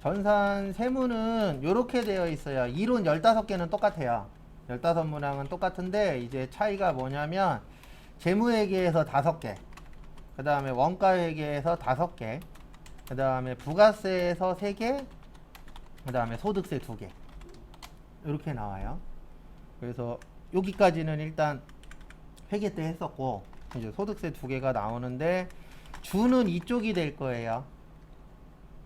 전산 세무는 이렇게 되어 있어요. 이론 15개는 똑같아요. 15문항은 똑같은데 이제 차이가 뭐냐면 재무회계에서 5개, 그 다음에 원가회계에서 5개, 그 다음에 부가세에서 3개, 그 다음에 소득세 2개 이렇게 나와요. 그래서 여기까지는 일단 회계 때 했었고 이제 소득세 2개가 나오는데 주는 이쪽이 될 거예요.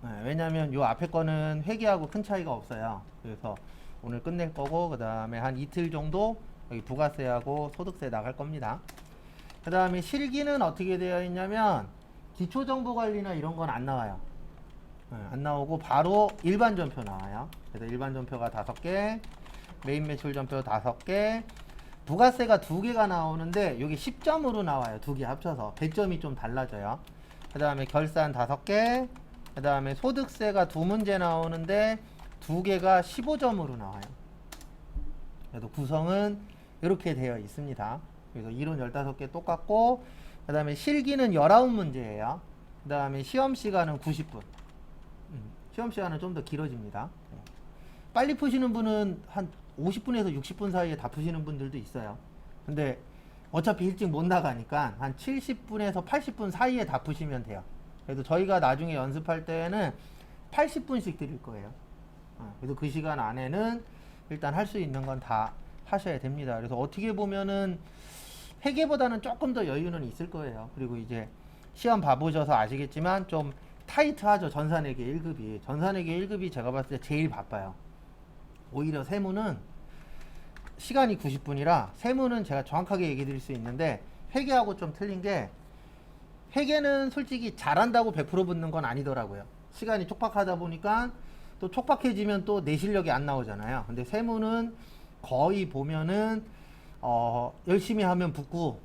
네, 왜냐면 요 앞에 거는 회계하고 큰 차이가 없어요. 그래서 오늘 끝낼 거고 그 다음에 한 이틀 정도 여기 부가세하고 소득세 나갈 겁니다. 그 다음에 실기는 어떻게 되어 있냐면 기초정보관리나 이런 건 안 나와요. 네, 안 나오고 바로 일반 전표 나와요. 그래서 일반 전표가 5개, 메인 매출 전표 5개, 부가세가 2개가 나오는데 여기 10점으로 나와요. 2개 합쳐서 배점이 좀 달라져요. 그 다음에 결산 5개, 그 다음에 소득세가 2문제 나오는데 2개가 15점으로 나와요. 그래도 구성은 이렇게 되어 있습니다. 그래서 이론 15개 똑같고 그 다음에 실기는 19문제예요. 그 다음에 시험시간은 90분. 시험시간은 좀 더 길어집니다. 빨리 푸시는 분은 한 50분에서 60분 사이에 다 푸시는 분들도 있어요. 근데 어차피 일찍 못 나가니까 한 70분에서 80분 사이에 다 푸시면 돼요. 그래도 저희가 나중에 연습할 때는 80분씩 드릴 거예요. 그래서 그 시간 안에는 일단 할 수 있는 건 다 하셔야 됩니다. 그래서 어떻게 보면은 회계보다는 조금 더 여유는 있을 거예요. 그리고 이제 시험 봐보셔서 아시겠지만 좀 타이트하죠. 전산회계 1급이. 전산회계 1급이 제가 봤을 때 제일 바빠요. 오히려 세무는 시간이 90분이라 세무는 제가 정확하게 얘기 드릴 수 있는데 회계하고 좀 틀린 게 회계는 솔직히 잘한다고 100% 붙는 건 아니더라고요. 시간이 촉박하다 보니까 또 촉박해지면 또 내 실력이 안 나오잖아요. 근데 세무는 거의 보면은 열심히 하면 붙고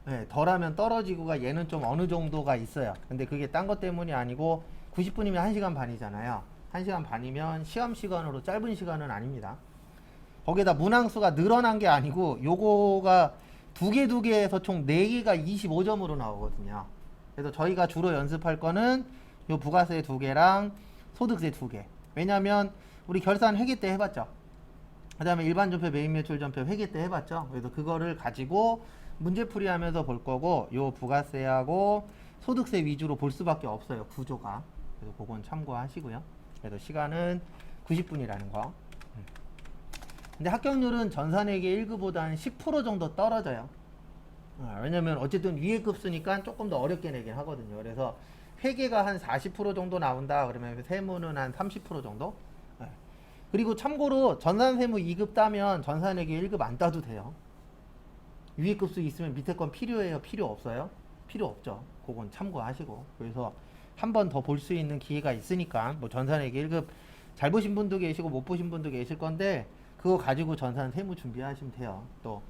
네, 덜하면 떨어지고가 얘는 좀 어느 정도가 있어요. 근데 그게 딴 것 때문이 아니고 90분이면 1시간 반이잖아요. 1시간 반이면 시험 시간으로 짧은 시간은 아닙니다. 거기다 문항수가 늘어난 게 아니고 요거가 두 개에서 총 4개가 25점으로 나오거든요. 그래서 저희가 주로 연습할 거는 요 부가세 2개랑 소득세 2개. 왜냐면 우리 결산 회계 때 해봤죠. 그 다음에 일반 전표, 메인 매출 전표 회계 때 해봤죠. 그래서 그거를 가지고 문제풀이 하면서 볼 거고 요 부가세하고 소득세 위주로 볼 수밖에 없어요. 구조가. 그래서 그건 참고하시고요. 그래서 시간은 90분이라는 거. 근데 합격률은 전산회계 1급보다는 10% 정도 떨어져요. 왜냐면 어쨌든 위에 급수니까 조금 더 어렵게 내긴 하거든요. 그래서 회계가 한 40% 정도 나온다 그러면 세무는 한 30% 정도. 그리고 참고로 전산세무 2급 따면 전산회계 1급 안 따도 돼요. 위에 급수 있으면 밑에 건 필요해요? 필요 없어요? 필요 없죠. 그건 참고하시고. 그래서 한 번 더 볼 수 있는 기회가 있으니까 뭐 전산회계 1급 잘 보신 분도 계시고 못 보신 분도 계실 건데 그거 가지고 전산 세무 준비하시면 돼요. 또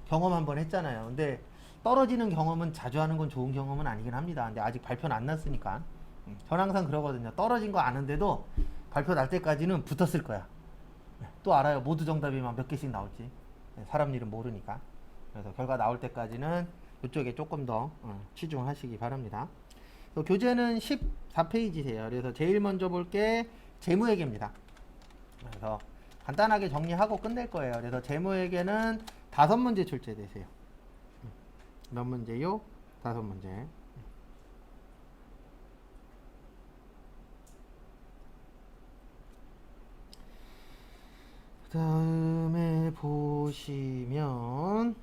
경험 한번 했잖아요. 근데 떨어지는 경험은 자주 하는 건 좋은 경험은 아니긴 합니다. 근데 아직 발표는 안 났으니까. 전 항상 그러거든요. 떨어진 거 아는데도 발표 날 때까지는 붙었을 거야. 또 알아요. 모두 정답이 막 몇 개씩 나올지. 사람 일은 모르니까. 그래서 결과 나올 때까지는 이쪽에 조금 더 치중하시기 바랍니다. 교재는 14페이지세요. 그래서 제일 먼저 볼 게 재무회계입니다. 그래서 간단하게 정리하고 끝낼 거예요. 그래서 재무회계는 5문제 출제되세요. 몇 문제요? 5문제. 그 다음에 보시면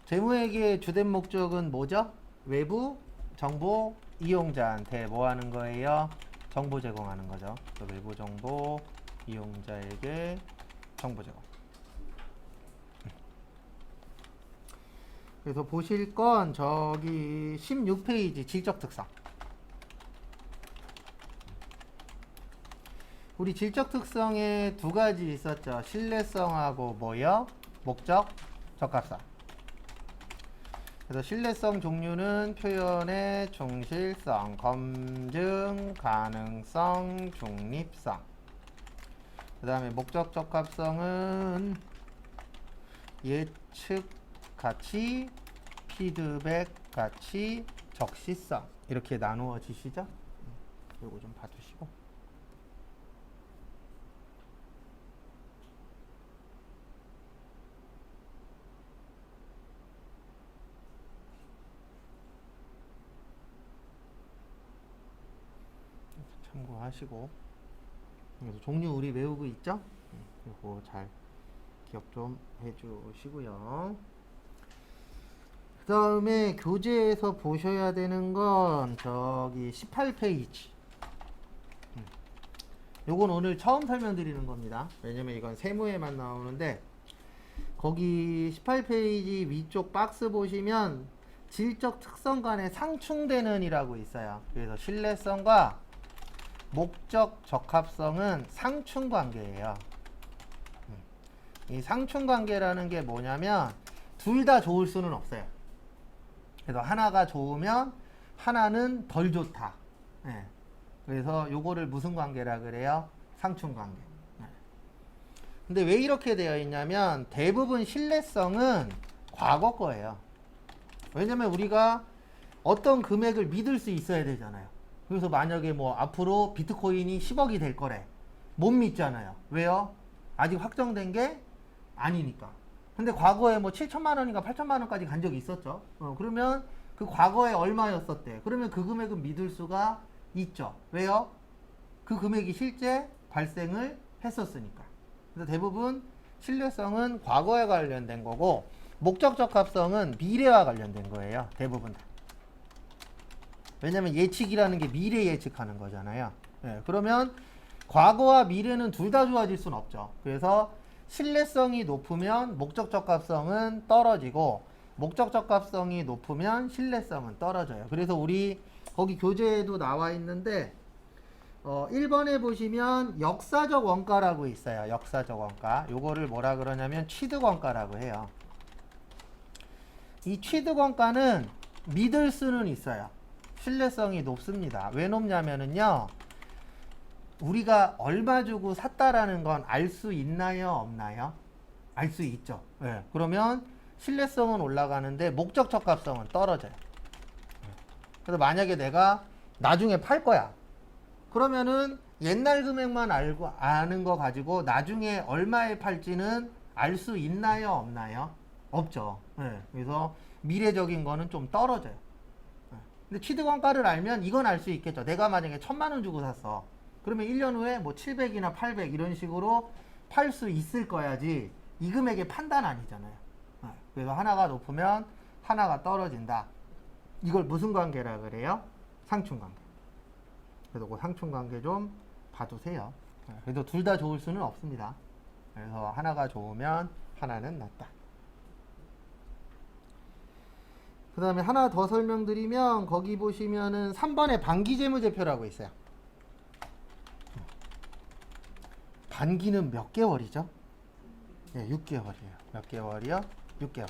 재무회계의 주된 목적은 뭐죠? 외부 정보 이용자한테 뭐 하는 거예요? 정보 제공하는 거죠. 외부 정보 이용자에게 정보 제공. 그래서 보실 건 저기 16페이지 질적 특성. 우리 질적 특성에 2가지 있었죠. 신뢰성하고 뭐요? 목적, 적합성. 그래서 신뢰성 종류는 표현의 충실성, 검증, 가능성, 중립성. 그 다음에 목적 적합성은 예측 가치, 피드백 가치 적시성 이렇게 나누어지시죠? 요거 좀 봐두시고. 참고하시고. 그래서 종류 우리 외우고 있죠? 요거 잘 기억 좀 해주시고요. 그 다음에 교재에서 보셔야 되는 건 저기 18페이지. 요건 오늘 처음 설명드리는 겁니다. 왜냐면 이건 세무에만 나오는데, 거기 18페이지 위쪽 박스 보시면 질적 특성 간의 상충되는 이라고 있어요. 그래서 신뢰성과 목적 적합성은 상충 관계예요. 이 상충 관계라는 게 뭐냐면 둘 다 좋을 수는 없어요. 그래서 하나가 좋으면 하나는 덜 좋다. 네. 그래서 요거를 무슨 관계라 그래요? 상충 관계. 네. 근데 왜 이렇게 되어 있냐면 대부분 신뢰성은 과거 거예요. 왜냐면 우리가 어떤 금액을 믿을 수 있어야 되잖아요. 그래서 만약에 뭐 앞으로 비트코인이 10억이 될 거래. 못 믿잖아요. 왜요? 아직 확정된 게 아니니까. 근데 과거에 뭐 7천만 원인가 8천만 원까지 간 적이 있었죠. 그러면 그 과거에 얼마였었대. 그러면 그 금액은 믿을 수가 있죠. 왜요? 그 금액이 실제 발생을 했었으니까. 그래서 대부분 신뢰성은 과거에 관련된 거고, 목적 적합성은 미래와 관련된 거예요. 대부분 다. 왜냐면 예측이라는 게 미래 예측하는 거잖아요. 네, 그러면 과거와 미래는 둘 다 좋아질 수는 없죠. 그래서 신뢰성이 높으면 목적 적합성은 떨어지고, 목적 적합성이 높으면 신뢰성은 떨어져요. 그래서 우리 거기 교재에도 나와 있는데 1번에 보시면 역사적 원가라고 있어요. 역사적 원가. 요거를 뭐라 그러냐면 취득 원가라고 해요. 이 취득 원가는 믿을 수는 있어요. 신뢰성이 높습니다. 왜 높냐면은요, 우리가 얼마 주고 샀다라는 건 알 수 있나요? 없나요? 알 수 있죠. 네. 그러면 신뢰성은 올라가는데 목적 적합성은 떨어져요. 그래서 만약에 내가 나중에 팔 거야. 그러면은 옛날 금액만 알고 아는 거 가지고 나중에 얼마에 팔지는 알 수 있나요? 없나요? 없죠. 네. 그래서 미래적인 거는 좀 떨어져요. 근데 취득원가를 알면 이건 알 수 있겠죠. 내가 만약에 1,000만 원 주고 샀어. 그러면 1년 후에 뭐 700이나 800 이런 식으로 팔 수 있을 거야지 이 금액의 판단 아니잖아요. 그래서 하나가 높으면 하나가 떨어진다. 이걸 무슨 관계라 그래요? 상충 관계. 그래서 그 상충 관계 좀 봐두세요. 그래도 둘 다 좋을 수는 없습니다. 그래서 하나가 좋으면 하나는 낫다. 그 다음에 하나 더 설명드리면 거기 보시면은 3번에 반기재무제표라고 있어요. 반기는 몇 개월이죠? 네, 6개월이에요. 몇 개월이요? 6개월.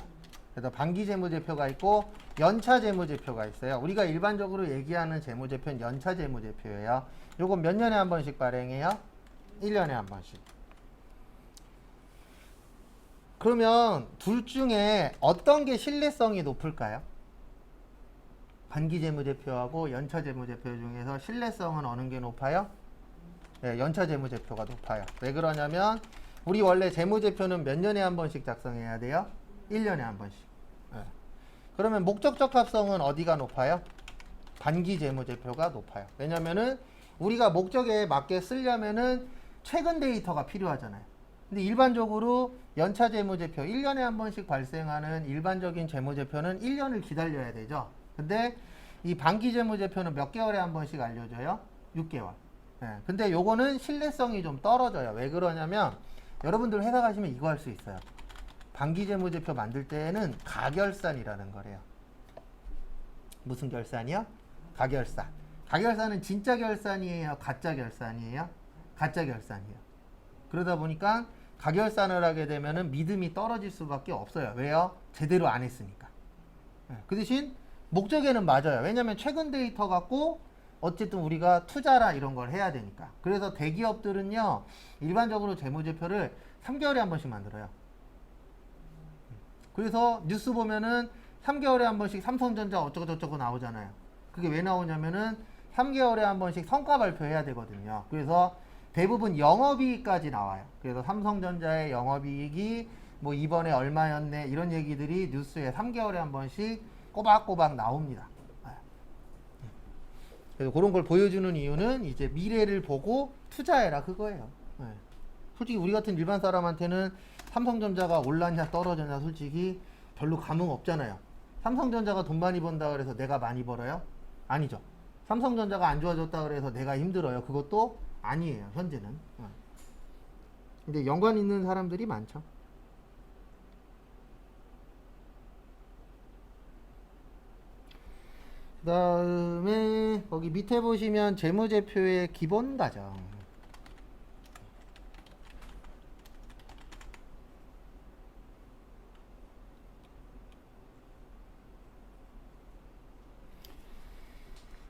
그래서 반기재무제표가 있고 연차재무제표가 있어요. 우리가 일반적으로 얘기하는 재무제표는 연차재무제표예요. 요건 몇 년에 한 번씩 발행해요? 1년에 한 번씩. 그러면 둘 중에 어떤 게 신뢰성이 높을까요? 반기재무제표하고 연차재무제표 중에서 신뢰성은 어느 게 높아요? 네, 연차재무제표가 높아요. 왜 그러냐면 우리 원래 재무제표는 몇 년에 한 번씩 작성해야 돼요? 1년에 한 번씩. 네. 그러면 목적적 합성은 어디가 높아요? 반기재무제표가 높아요. 왜냐면은 우리가 목적에 맞게 쓰려면은 최근 데이터가 필요하잖아요. 근데 일반적으로 연차재무제표 1년에 한 번씩 발생하는 일반적인 재무제표는 1년을 기다려야 되죠. 근데 이 반기재무제표는 몇 개월에 한 번씩 알려줘요? 6개월. 네. 근데 요거는 신뢰성이 좀 떨어져요. 왜 그러냐면 여러분들 회사 가시면 이거 할 수 있어요. 반기재무제표 만들 때는 가결산이라는 거래요. 무슨 결산이요? 가결산. 가결산은 진짜 결산이에요? 가짜 결산이에요? 가짜 결산이에요. 그러다 보니까 가결산을 하게 되면은 믿음이 떨어질 수밖에 없어요. 왜요? 제대로 안 했으니까. 네. 그 대신 목적에는 맞아요. 왜냐면 최근 데이터 갖고 어쨌든 우리가 투자라 이런 걸 해야 되니까. 그래서 대기업들은요, 일반적으로 재무제표를 3개월에 한 번씩 만들어요. 그래서 뉴스 보면은 3개월에 한 번씩 삼성전자 어쩌고저쩌고 나오잖아요. 그게 왜 나오냐면은 3개월에 한 번씩 성과 발표해야 되거든요. 그래서 대부분 영업이익까지 나와요. 그래서 삼성전자의 영업이익이 뭐 이번에 얼마였네 이런 얘기들이 뉴스에 3개월에 한 번씩 꼬박꼬박 나옵니다. 그래서 그런 걸 보여주는 이유는 이제 미래를 보고 투자해라 그거예요. 솔직히 우리 같은 일반 사람한테는 삼성전자가 올랐냐 떨어졌냐 솔직히 별로 감흥 없잖아요. 삼성전자가 돈 많이 번다 그래서 내가 많이 벌어요? 아니죠. 삼성전자가 안 좋아졌다 그래서 내가 힘들어요? 그것도 아니에요. 현재는. 근데 연관 있는 사람들이 많죠. 그 다음에 거기 밑에 보시면 재무제표의 기본 과정.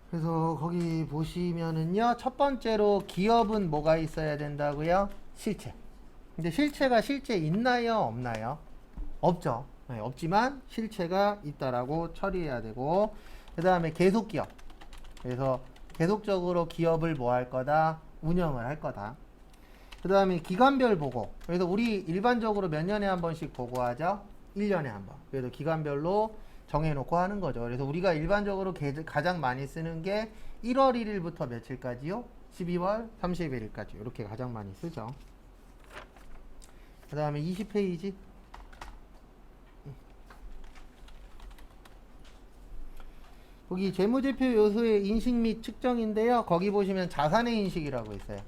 그래서 거기 보시면은요, 첫 번째로 기업은 뭐가 있어야 된다고요? 실체. 근데 실체가 실제 있나요? 없나요? 없죠. 네, 없지만 실체가 있다라고 처리해야 되고, 그 다음에 계속 기업. 그래서 계속적으로 기업을 뭐 할 거다? 운영을 할 거다. 그 다음에 기간별 보고. 그래서 우리 일반적으로 몇 년에 한 번씩 보고하죠? 1년에 한 번. 그래서 기간별로 정해놓고 하는 거죠. 그래서 우리가 일반적으로 가장 많이 쓰는 게 1월 1일부터 며칠까지요? 12월 31일까지. 이렇게 가장 많이 쓰죠. 그 다음에 20페이지. 거기 재무제표 요소의 인식 및 측정인데요. 거기 보시면 자산의 인식이라고 있어요.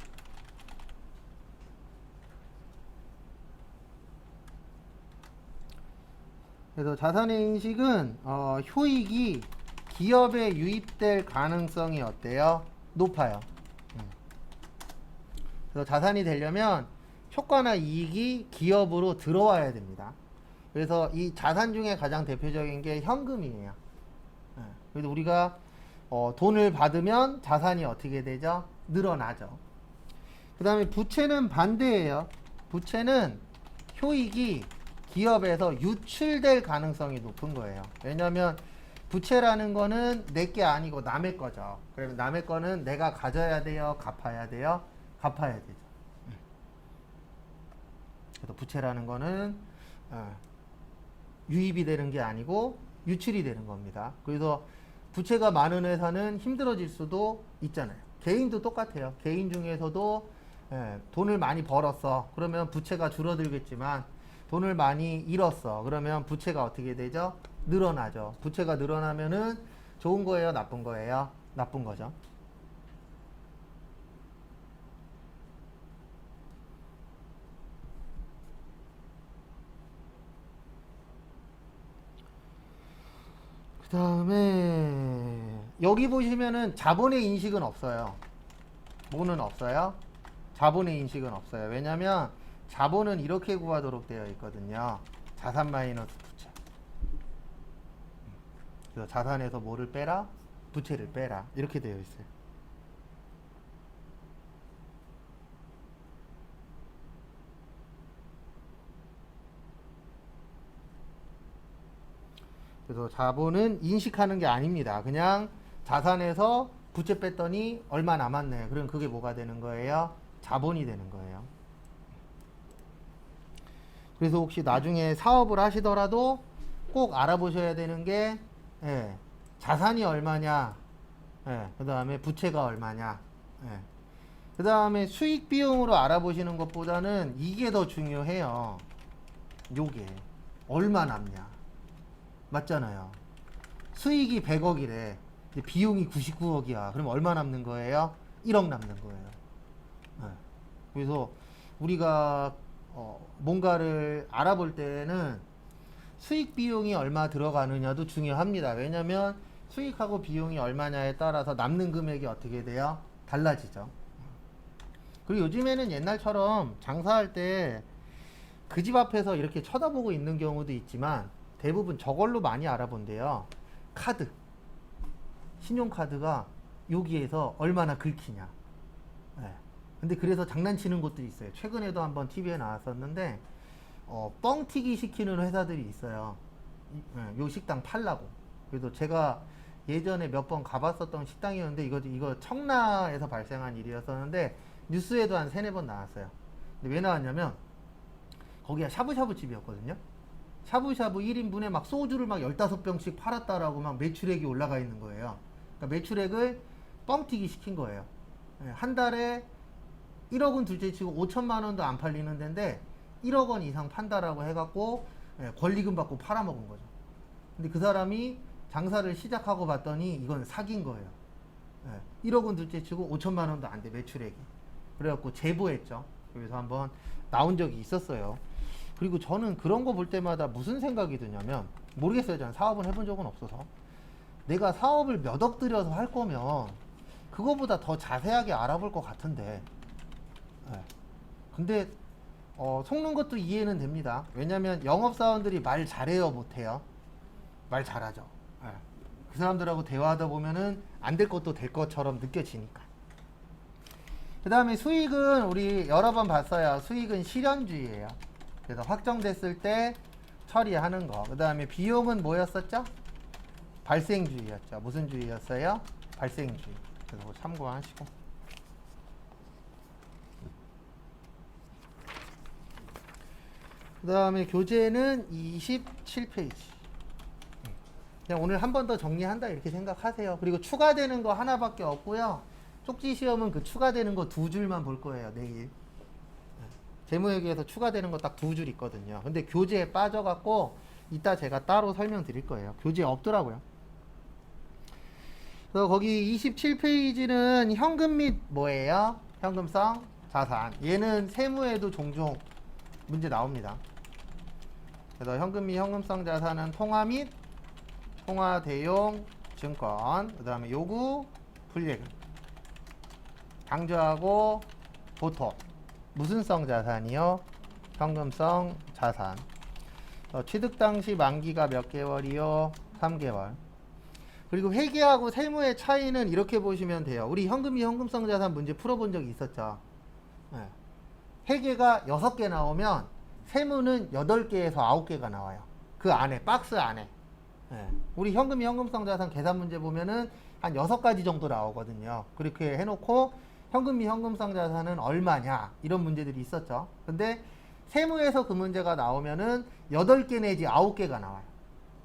그래서 자산의 인식은 효익이 기업에 유입될 가능성이 어때요? 높아요. 그래서 자산이 되려면 효과나 이익이 기업으로 들어와야 됩니다. 그래서 이 자산 중에 가장 대표적인 게 현금이에요. 그래서 우리가 돈을 받으면 자산이 어떻게 되죠? 늘어나죠. 그 다음에 부채는 반대예요. 부채는 효익이 기업에서 유출될 가능성이 높은 거예요. 왜냐하면 부채라는 거는 내 게 아니고 남의 거죠. 그러면 남의 거는 내가 가져야 돼요? 갚아야 돼요? 갚아야 되죠. 그래서 부채라는 거는 유입이 되는 게 아니고 유출이 되는 겁니다. 그래서 부채가 많은 회사는 힘들어질 수도 있잖아요. 개인도 똑같아요. 개인 중에서도 돈을 많이 벌었어. 그러면 부채가 줄어들겠지만 돈을 많이 잃었어. 그러면 부채가 어떻게 되죠? 늘어나죠. 부채가 늘어나면은 좋은 거예요? 나쁜 거예요? 나쁜 거죠. 그 다음에 여기 보시면은 자본의 인식은 없어요. 뭐는 없어요? 자본의 인식은 없어요. 왜냐면 자본은 이렇게 구하도록 되어 있거든요. 자산 마이너스 부채. 그래서 자산에서 뭐를 빼라? 부채를 빼라. 이렇게 되어 있어요. 그래서 자본은 인식하는 게 아닙니다. 그냥 자산에서 부채 뺐더니 얼마 남았네. 그럼 그게 뭐가 되는 거예요? 자본이 되는 거예요. 그래서 혹시 나중에 사업을 하시더라도 꼭 알아보셔야 되는 게 자산이 얼마냐, 그 다음에 부채가 얼마냐, 그 다음에 수익 비용으로 알아보시는 것보다는 이게 더 중요해요. 요게 얼마 남냐, 맞잖아요. 수익이 100억이래. 비용이 99억이야. 그럼 얼마 남는 거예요? 1억 남는 거예요. 그래서 우리가 뭔가를 알아볼 때는 수익 비용이 얼마 들어가느냐도 중요합니다. 왜냐면 수익하고 비용이 얼마냐에 따라서 남는 금액이 어떻게 돼요? 달라지죠. 그리고 요즘에는 옛날처럼 장사할 때 그 집 앞에서 이렇게 쳐다보고 있는 경우도 있지만 대부분 저걸로 많이 알아본대요. 카드. 신용카드가 여기에서 얼마나 긁히냐. 근데 그래서 장난치는 곳도 있어요. 최근에도 한번 TV에 나왔었는데 뻥튀기 시키는 회사들이 있어요. 요 식당 팔라고. 그래서 제가 예전에 몇 번 가봤었던 식당이었는데 이거 청라에서 발생한 일이었었는데 뉴스에도 한 세네 번 나왔어요. 근데 왜 나왔냐면 거기가 샤브샤브 집이었거든요. 샤브샤브 1인분에 막 소주를 막 15병씩 팔았다라고 막 매출액이 올라가 있는 거예요. 그러니까 매출액을 뻥튀기 시킨 거예요. 한 달에 1억은 둘째치고 5천만 원도 안 팔리는 데인데 1억 원 이상 판다라고 해갖고 권리금 받고 팔아먹은 거죠. 근데 그 사람이 장사를 시작하고 봤더니 이건 사기인 거예요. 1억 원 둘째치고 5천만 원도 안 돼, 매출액이. 그래갖고 제보했죠. 그래서 한번 나온 적이 있었어요. 그리고 저는 그런 거 볼 때마다 무슨 생각이 드냐면, 모르겠어요. 저는 사업을 해본 적은 없어서. 내가 사업을 몇 억 들여서 할 거면 그거보다 더 자세하게 알아볼 것 같은데, 근데 속는 것도 이해는 됩니다. 왜냐면 영업사원들이 말 잘해요, 못해요? 말 잘하죠. 그 사람들하고 대화하다 보면은 안 될 것도 될 것처럼 느껴지니까. 그 다음에 수익은 우리 여러 번 봤어요. 수익은 실현주의예요. 그래서 확정됐을 때 처리하는 거. 그 다음에 비용은 뭐였었죠? 발생주의였죠. 무슨 주의였어요? 발생주의. 그래서 그거 참고하시고. 그 다음에 교재는 27페이지. 그냥 오늘 한 번 더 정리한다 이렇게 생각하세요. 그리고 추가되는 거 하나밖에 없고요. 쪽지 시험은 그 추가되는 거 2줄만 볼 거예요. 내일. 재무회계에서 추가되는 거 딱 2줄 있거든요. 근데 교재에 빠져갖고 이따 제가 따로 설명드릴 거예요. 교재에 없더라고요. 그래서 거기 27페이지는 현금 및 뭐예요? 현금성 자산. 얘는 세무에도 종종 문제 나옵니다. 그래서 현금 및 현금성 자산은 통화 및 통화 대용 증권, 그 다음에 요구 불예금, 당좌하고 보통 무슨 성 자산이요? 현금성 자산. 취득 당시 만기가 몇 개월이요? 3개월. 그리고 회계하고 세무의 차이는 이렇게 보시면 돼요. 우리 현금이 현금성 자산 문제 풀어본 적이 있었죠. 회계가 6개 나오면 세무는 8개에서 9개가 나와요. 그 안에, 박스 안에. 우리 현금이 현금성 자산 계산 문제 보면은 한 6가지 정도 나오거든요. 그렇게 해놓고 현금이 현금성 자산은 얼마냐 이런 문제들이 있었죠. 근데 세무에서 그 문제가 나오면은 8개 내지 9개가 나와요.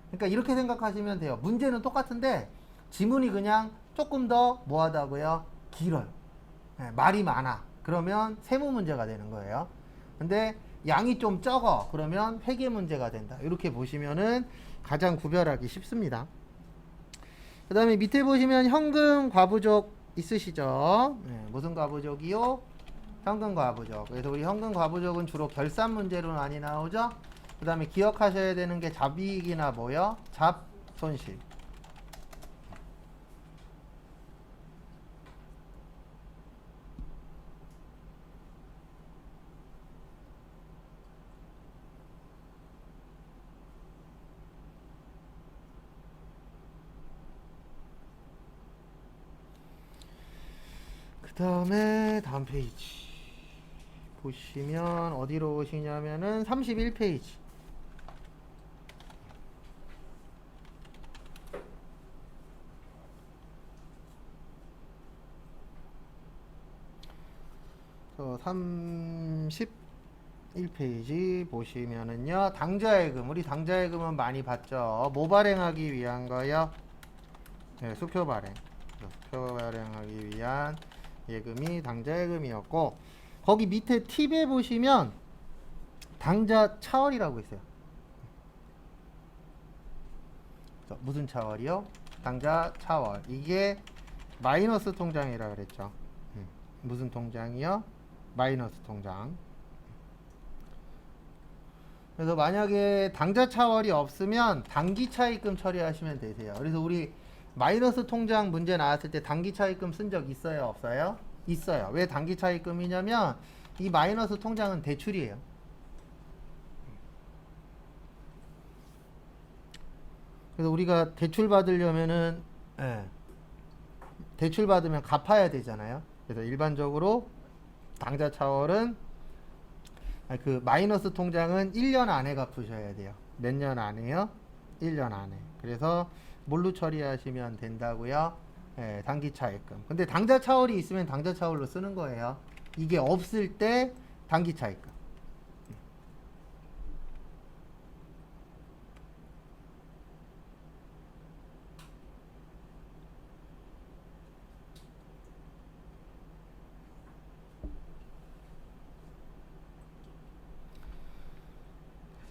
그러니까 이렇게 생각하시면 돼요. 문제는 똑같은데 지문이 그냥 조금 더 뭐하다고요? 길어요. 말이 많아. 그러면 세무 문제가 되는 거예요. 근데 양이 좀 적어. 그러면 회계 문제가 된다. 이렇게 보시면은 가장 구별하기 쉽습니다. 그 다음에 밑에 보시면 현금 과부족 있으시죠? 무슨 과부족이요? 현금 과부족. 그래서 우리 현금 과부족은 주로 결산 문제로 많이 나오죠? 그 다음에 기억하셔야 되는 게 잡이익이나 뭐요? 잡손실. 그 다음에 다음 페이지 보시면 어디로 오시냐면은 31페이지. 저 31페이지 보시면은요, 당좌예금. 우리 당좌예금은 많이 봤죠. 뭐 발행하기 위한 거요? 수표 발행. 수표 발행하기 위한 예금이 당좌예금이었고, 거기 밑에 팁에 보시면 당좌 차월이라고 있어요. 무슨 차월이요? 당좌 차월. 이게 마이너스 통장이라 그랬죠. 무슨 통장이요? 마이너스 통장. 그래서 만약에 당좌 차월이 없으면 단기 차입금 처리하시면 되세요. 그래서 우리 마이너스 통장 문제 나왔을 때 단기 차입금 쓴 적 있어요? 없어요? 있어요. 왜 단기 차입금이냐면 이 마이너스 통장은 대출이에요. 그래서 우리가 대출 받으려면은 대출 받으면 갚아야 되잖아요. 그래서 일반적으로 당좌 차월은 그 마이너스 통장은 1년 안에 갚으셔야 돼요. 몇 년 안에요? 1년 안에. 그래서 뭘로 처리하시면 된다고요? 예, 단기 차입금. 근데 당좌 차월이 있으면 당좌 차월로 쓰는 거예요. 이게 없을 때 단기 차입금.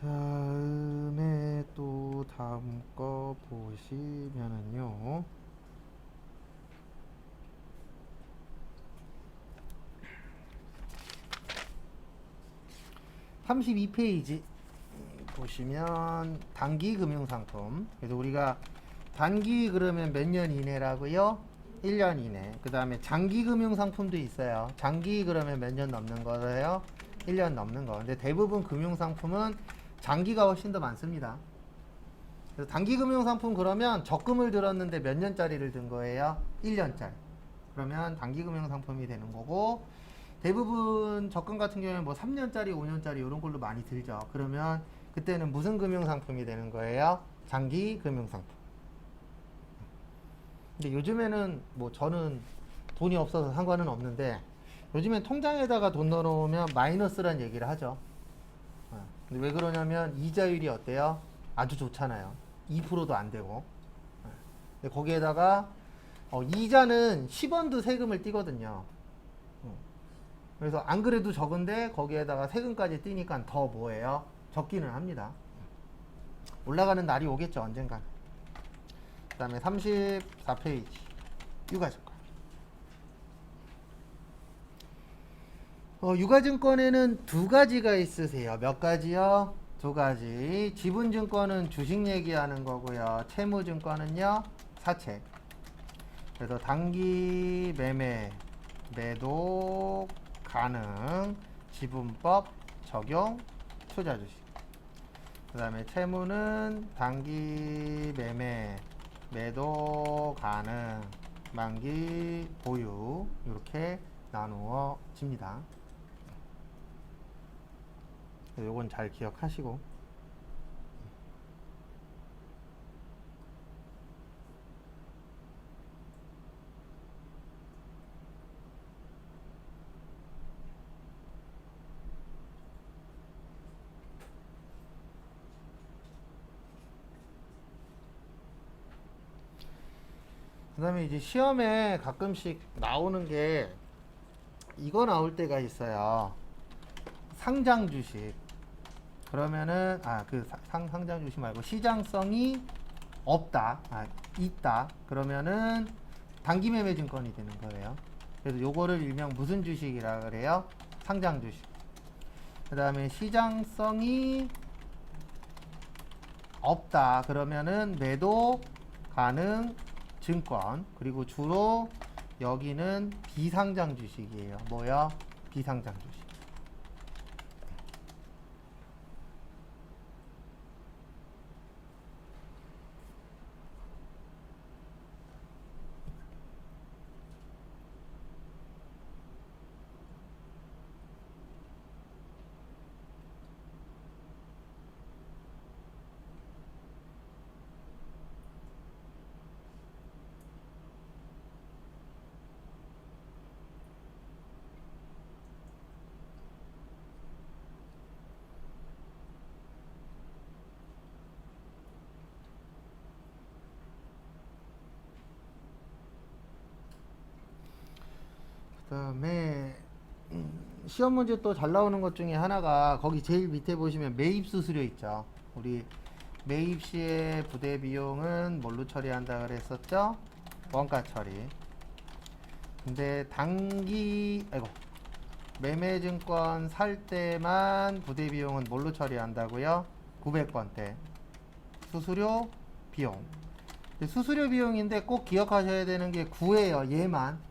다음에 또 다음 거 보시면은요. 32페이지 보시면 단기 금융상품. 그래서 우리가 단기 그러면 몇 년 이내라고요? 1년 이내. 그 다음에 장기 금융상품도 있어요. 장기 그러면 몇 년 넘는 거예요? 1년 넘는 거. 근데 대부분 금융상품은 장기가 훨씬 더 많습니다. 그래서 단기 금융상품 그러면 적금을 들었는데 몇 년짜리를 든 거예요? 1년짜리. 그러면 단기 금융상품이 되는 거고, 대부분 적금 같은 경우에는 뭐 3년짜리, 5년짜리 이런 걸로 많이 들죠. 그러면 그때는 무슨 금융상품이 되는 거예요? 장기 금융상품. 근데 요즘에는 뭐 저는 돈이 없어서 상관은 없는데, 요즘엔 통장에다가 돈 넣어놓으면 마이너스란 얘기를 하죠. 근데 왜 그러냐면 이자율이 어때요? 아주 좋잖아요. 2%도 안 되고. 근데 거기에다가 이자는 10원도 세금을 떼거든요. 그래서 안 그래도 적은데 거기에다가 세금까지 떼니까 더 뭐예요? 적기는 합니다. 올라가는 날이 오겠죠, 언젠가. 그 다음에 34페이지 유가증권. 유가증권에는 두 가지가 있으세요. 몇 가지요? 두 가지. 지분증권은 주식 얘기하는 거고요. 채무증권은요, 사채. 그래서 단기 매매, 매도 가능, 지분법 적용, 투자 주식. 그 다음에 채무는 단기 매매, 매도 가능, 만기 보유, 이렇게 나누어집니다. 요건 잘 기억하시고. 그 다음에 이제 시험에 가끔씩 나오는 게 이거 나올 때가 있어요. 상장 주식. 그러면은 상장 주식 말고 시장성이 없다. 있다. 그러면은 단기 매매 증권이 되는 거예요. 그래서 요거를 일명 무슨 주식이라 그래요? 상장 주식. 그 다음에 시장성이 없다. 그러면은 매도 가능 증권. 그리고 주로 여기는 비상장 주식이에요. 뭐야? 비상장 주식. 그 다음에 시험 문제 또 잘 나오는 것 중에 하나가 거기 제일 밑에 보시면 매입 수수료 있죠. 우리 매입 시에 부대 비용은 뭘로 처리한다 그랬었죠? 원가 처리. 근데 매매증권 살 때만 부대 비용은 뭘로 처리한다고요? 900번대 수수료 비용. 수수료 비용인데 꼭 기억하셔야 되는 게 9예요. 얘만.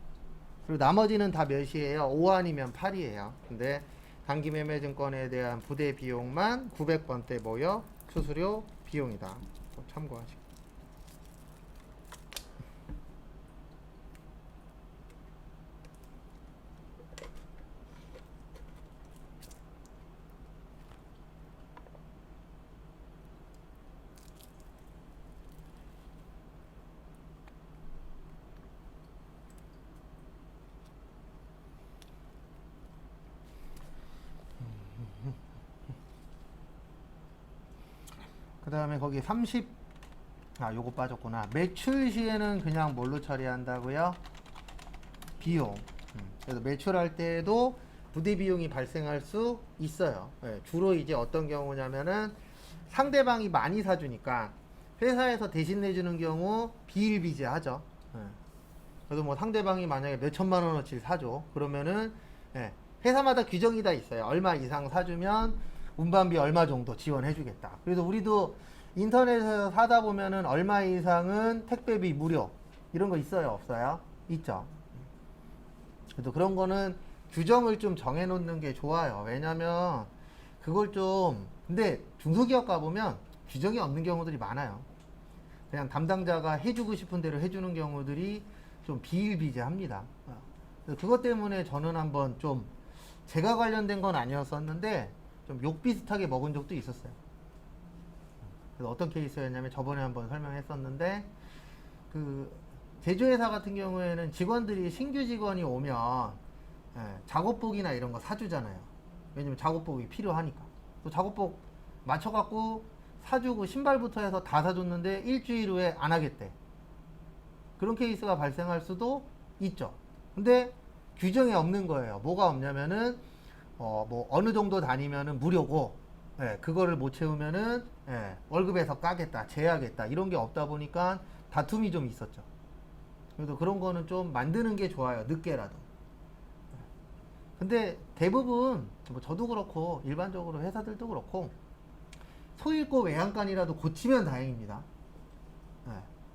그리고 나머지는 다 몇이에요? 5 아니면 8이에요. 근데 단기 매매 증권에 대한 부대 비용만 900번대 뭐요? 수수료 비용이다. 참고하시고. 그 다음에 거기 30, 요거 빠졌구나. 매출 시에는 그냥 뭘로 처리한다고요? 비용. 그래서 매출할 때에도 부대 비용이 발생할 수 있어요. 예, 주로 이제 어떤 경우냐면은 상대방이 많이 사주니까 회사에서 대신 내주는 경우 비일비재하죠. 예. 그래서 뭐 상대방이 만약에 몇 천만 원어치 사줘. 그러면은 예, 회사마다 규정이 다 있어요. 얼마 이상 사주면 운반비 얼마 정도 지원해주겠다. 그래서 우리도 인터넷에서 사다 보면은 얼마 이상은 택배비 무료 이런 거 있어요, 없어요? 있죠. 그래도 그런 거는 규정을 좀 정해놓는 게 좋아요. 왜냐면 그걸 좀 근데 중소기업 가보면 규정이 없는 경우들이 많아요. 그냥 담당자가 해주고 싶은 대로 해주는 경우들이 좀 비일비재합니다. 그것 때문에 저는 한번 좀 제가 관련된 건 아니었었는데 좀 욕 비슷하게 먹은 적도 있었어요. 그래서 어떤 케이스였냐면 저번에 한번 설명했었는데 그 제조회사 같은 경우에는 직원들이 신규 직원이 오면 작업복이나 이런 거 사주잖아요. 왜냐면 작업복이 필요하니까. 또 작업복 맞춰갖고 사주고 신발부터 해서 다 사줬는데 일주일 후에 안 하겠대. 그런 케이스가 발생할 수도 있죠. 근데 규정이 없는 거예요. 뭐가 없냐면은 뭐 어느 정도 다니면은 무료고 그거를 못 채우면은 월급에서 까겠다, 제하겠다 이런 게 없다 보니까 다툼이 좀 있었죠. 그래서 그런 거는 좀 만드는 게 좋아요. 늦게라도. 근데 대부분 뭐 저도 그렇고 일반적으로 회사들도 그렇고 소잃고 외양간이라도 고치면 다행입니다.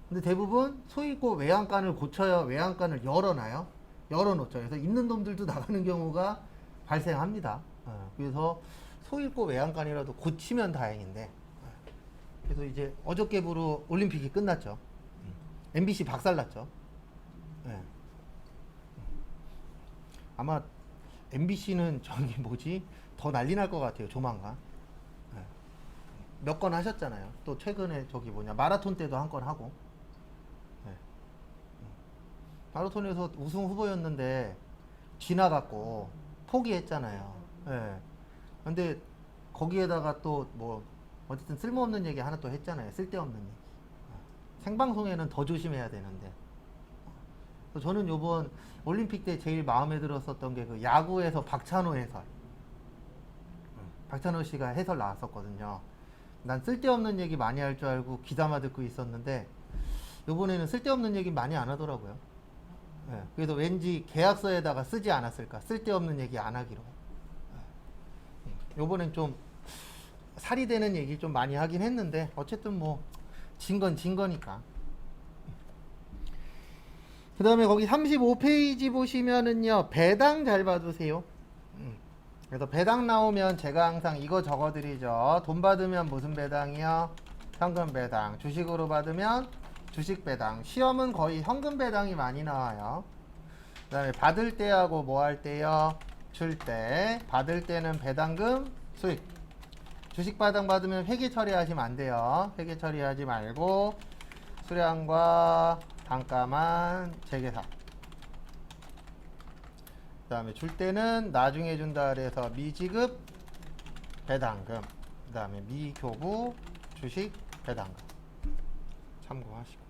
근데 대부분 소잃고 외양간을 고쳐야 외양간을 열어놔요. 열어놓죠. 그래서 있는 놈들도 나가는 경우가 발생합니다. 그래서 소잃고 외양간이라도 고치면 다행인데 그래서 이제 어저께부로 올림픽이 끝났죠. MBC 박살났죠. 아마 MBC는 저기 뭐지 더 난리 날 것 같아요. 조만간. 몇 건 하셨잖아요. 또 최근에 저기 뭐냐 마라톤 때도 한 건 하고. 마라톤에서 우승 후보였는데 지나갔고 포기했잖아요. 근데 거기에다가 또 뭐 어쨌든 쓸모없는 얘기 하나 또 했잖아요. 쓸데없는 얘기. 생방송에는 더 조심해야 되는데. 저는 요번 올림픽 때 제일 마음에 들었었던 게 그 야구에서 박찬호 해설. 박찬호 씨가 해설 나왔었거든요. 난 쓸데없는 얘기 많이 할 줄 알고 귀담아 듣고 있었는데 요번에는 쓸데없는 얘기 많이 안 하더라고요. 그래서 왠지 계약서에다가 쓰지 않았을까. 쓸데없는 얘기 안 하기로. 요번엔 좀 살이 되는 얘기 좀 많이 하긴 했는데 어쨌든 뭐 진 건 진 거니까. 그 다음에 거기 35페이지 보시면은요 배당 잘 봐두세요. 그래서 배당 나오면 제가 항상 이거 적어드리죠. 돈 받으면 무슨 배당이요? 현금 배당. 주식으로 받으면 주식 배당. 시험은 거의 현금 배당이 많이 나와요. 그 다음에 받을 때하고 뭐 할 때요? 줄 때. 받을 때는 배당금 수익. 주식 배당 받으면 회계 처리하시면 안 돼요. 회계 처리하지 말고 수량과 단가만 재계산. 그 다음에 줄 때는 나중에 준다 그래서 미지급 배당금. 그 다음에 미교부 주식 배당금. 참고하시고.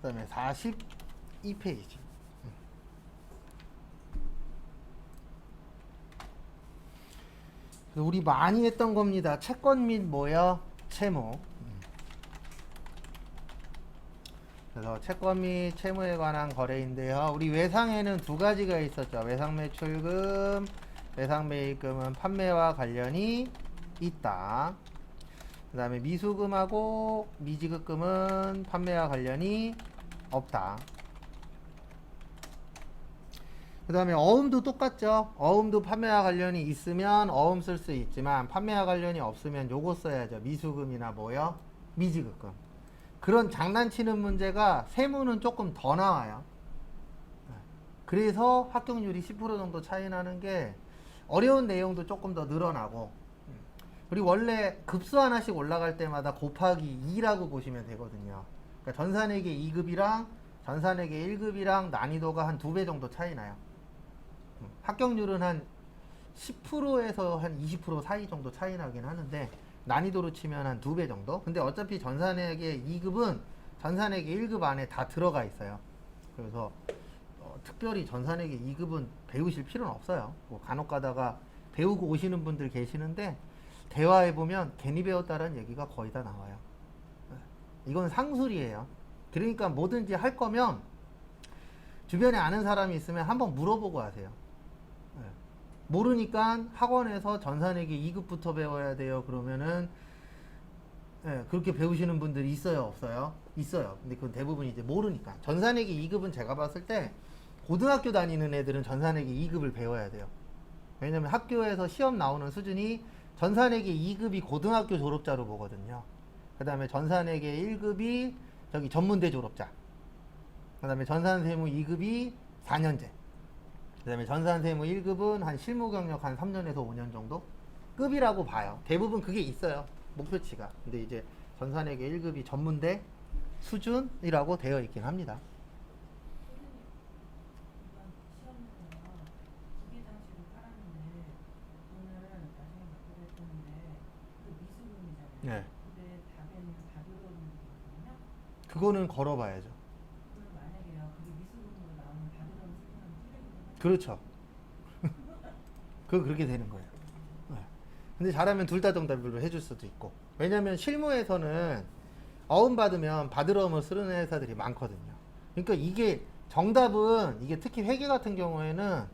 그 다음에 42페이지. 우리 많이 했던 겁니다. 채권 및 뭐야? 채무. 그래서 채권 및 채무에 관한 거래인데요. 우리 외상에는 두 가지가 있었죠. 외상 매출금, 외상 매입금은 판매와 관련이 있다. 그 다음에 미수금하고 미지급금은 판매와 관련이 없다. 그 다음에 어음도 똑같죠. 어음도 판매와 관련이 있으면 어음 쓸 수 있지만 판매와 관련이 없으면 요거 써야죠. 미수금이나 뭐요? 미지급금. 그런 장난치는 문제가 세무는 조금 더 나와요. 그래서 합격률이 10% 정도 차이 나는 게 어려운 내용도 조금 더 늘어나고, 우리 원래 급수 하나씩 올라갈 때마다 곱하기 2라고 보시면 되거든요. 그러니까 전산회계 2급이랑 전산회계 1급이랑 난이도가 한 2배 정도 차이 나요. 합격률은 한 10%에서 한 20% 사이 정도 차이 나긴 하는데 난이도로 치면 한 2배 정도? 근데 어차피 전산회계 2급은 전산회계 1급 안에 다 들어가 있어요. 그래서 특별히 전산회계 2급은 배우실 필요는 없어요. 뭐 간혹 가다가 배우고 오시는 분들 계시는데 대화해보면 괜히 배웠다는 얘기가 거의 다 나와요. 이건 상술이에요. 그러니까 뭐든지 할 거면 주변에 아는 사람이 있으면 한번 물어보고 하세요. 모르니까 학원에서 전산회계 2급부터 배워야 돼요. 그러면은 그렇게 배우시는 분들이 있어요, 없어요? 있어요. 근데 그건 대부분 이제 모르니까. 전산회계 2급은 제가 봤을 때 고등학교 다니는 애들은 전산회계 2급을 배워야 돼요. 왜냐면 학교에서 시험 나오는 수준이 전산회계 2급이 고등학교 졸업자로 보거든요. 그 다음에 전산회계 1급이 저기 전문대 졸업자. 그 다음에 전산세무 2급이 4년제. 그 다음에 전산세무 1급은 한 실무 경력 한 3년에서 5년 정도? 급이라고 봐요. 대부분 그게 있어요. 목표치가. 근데 이제 전산회계 1급이 전문대 수준이라고 되어 있긴 합니다. 네. 그거는 걸어봐야죠. 그렇죠. 그렇게 되는 거예요. 네. 근데 잘하면 둘 다 정답으로 해줄 수도 있고. 왜냐면 실무에서는 어음 받으면 받으러 어음을 쓰는 회사들이 많거든요. 그러니까 이게 정답은 이게 특히 회계 같은 경우에는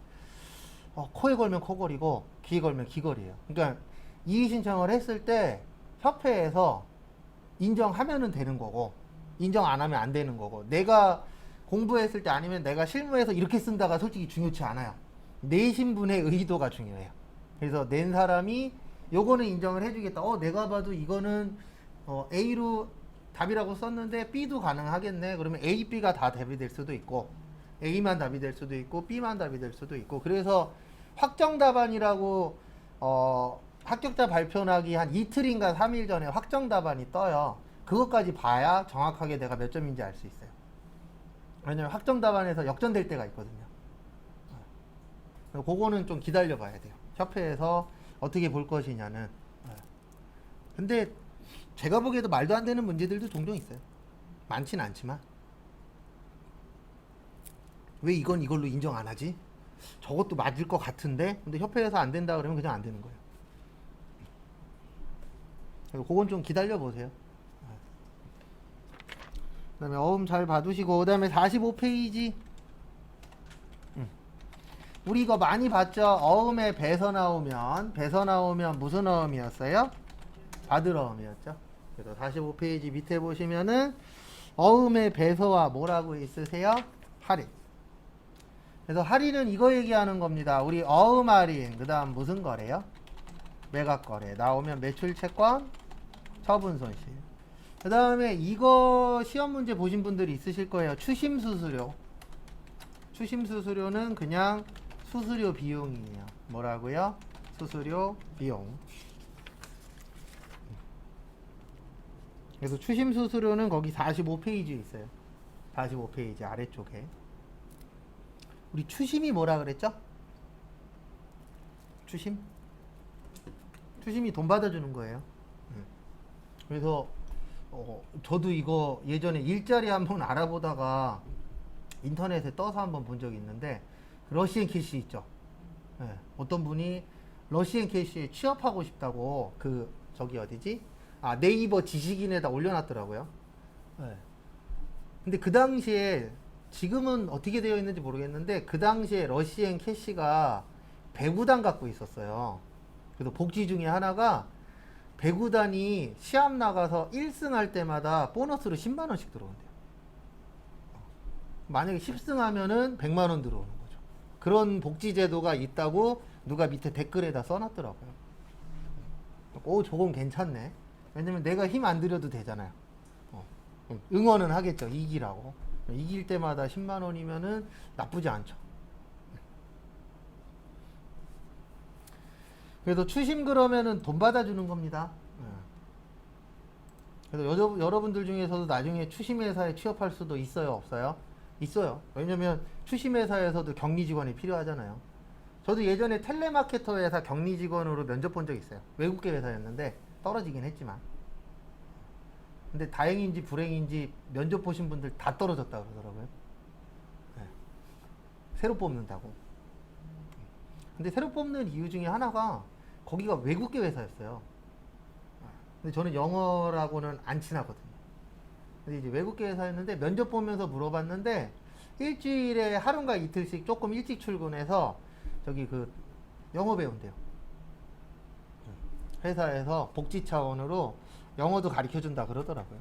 코에 걸면 코걸이고 귀에 걸면 귀걸이에요. 그러니까 이의 신청을 했을 때 협회에서 인정하면은 되는 거고 인정 안 하면 안 되는 거고, 내가 공부했을 때 아니면 내가 실무에서 이렇게 쓴다가 솔직히 중요치 않아요. 내신 분의 의도가 중요해요. 그래서 낸 사람이 요거는 인정을 해주겠다. 내가 봐도 이거는 A로 답이라고 썼는데 B도 가능하겠네. 그러면 A, B가 다 답이 될 수도 있고 A만 답이 될 수도 있고 B만 답이 될 수도 있고. 그래서 확정 답안이라고 합격자 발표 나기 한 이틀인가 3일 전에 확정 답안이 떠요. 그것까지 봐야 정확하게 내가 몇 점인지 알 수 있어요. 왜냐면 확정 답안에서 역전될 때가 있거든요. 그거는 좀 기다려 봐야 돼요. 협회에서 어떻게 볼 것이냐는. 근데 제가 보기에도 말도 안 되는 문제들도 종종 있어요. 많진 않지만. 왜 이건 이걸로 인정 안 하지? 저것도 맞을 것 같은데? 근데 협회에서 안 된다 그러면 그냥 안 되는 거예요. 그건 좀 기다려 보세요. 그 다음에 어음 잘 봐두시고, 그 다음에 45페이지. 우리 이거 많이 봤죠? 어음에 배서 나오면 무슨 어음이었어요? 받을 어음이었죠. 그래서 45페이지 밑에 보시면은 어음의 배서와 뭐라고 있으세요? 할인. 그래서 할인은 이거 얘기하는 겁니다. 우리 어음 할인, 그 다음 무슨 거래요? 매각 거래. 나오면 매출 채권, 처분 손실. 그 다음에 이거 시험 문제 보신 분들이 있으실 거예요. 추심 수수료. 추심 수수료는 그냥 수수료 비용이에요. 뭐라고요? 수수료 비용. 그래서 추심 수수료는 거기 45페이지에 있어요. 45페이지 아래쪽에. 우리 추심이 뭐라 그랬죠? 추심? 추심이 돈 받아주는 거예요. 그래서 저도 이거 예전에 일자리 한번 알아보다가 인터넷에 떠서 한번 본 적이 있는데, 러시앤 캐시 있죠. 네, 어떤 분이 러시앤 캐시에 취업하고 싶다고 저기 어디지? 네이버 지식인에다 올려놨더라고요. 네. 근데 그 당시에, 지금은 어떻게 되어 있는지 모르겠는데 그 당시에 러시앤 캐시가 배구단 갖고 있었어요. 그래서 복지 중에 하나가 배구단이 시합 나가서 1승 할 때마다 보너스로 10만 원씩 들어온대요. 만약에 10승 하면은 100만 원 들어오는 거죠. 그런 복지 제도가 있다고 누가 밑에 댓글에다 써놨더라고요. 오, 저건 괜찮네. 왜냐면 내가 힘 안 들여도 되잖아요. 응원은 하겠죠. 이기라고. 이길 때마다 10만 원이면은 나쁘지 않죠. 그래서 추심 그러면은 돈 받아주는 겁니다. 그래서 여러분들 중에서도 나중에 추심회사에 취업할 수도 있어요, 없어요? 있어요. 왜냐면 추심회사에서도 격리 직원이 필요하잖아요. 저도 예전에 텔레마케터 회사 격리 직원으로 면접 본 적 있어요. 외국계 회사였는데 떨어지긴 했지만. 근데 다행인지 불행인지 면접 보신 분들 다 떨어졌다 그러더라고요. 네. 새로 뽑는다고. 근데 새로 뽑는 이유 중에 하나가 거기가 외국계 회사였어요. 근데 저는 영어라고는 안 친하거든요. 근데 이제 외국계 회사였는데 면접 보면서 물어봤는데 일주일에 하루인가 이틀씩 조금 일찍 출근해서 저기 그 영어 배운대요. 회사에서 복지 차원으로 영어도 가르쳐 준다 그러더라고요.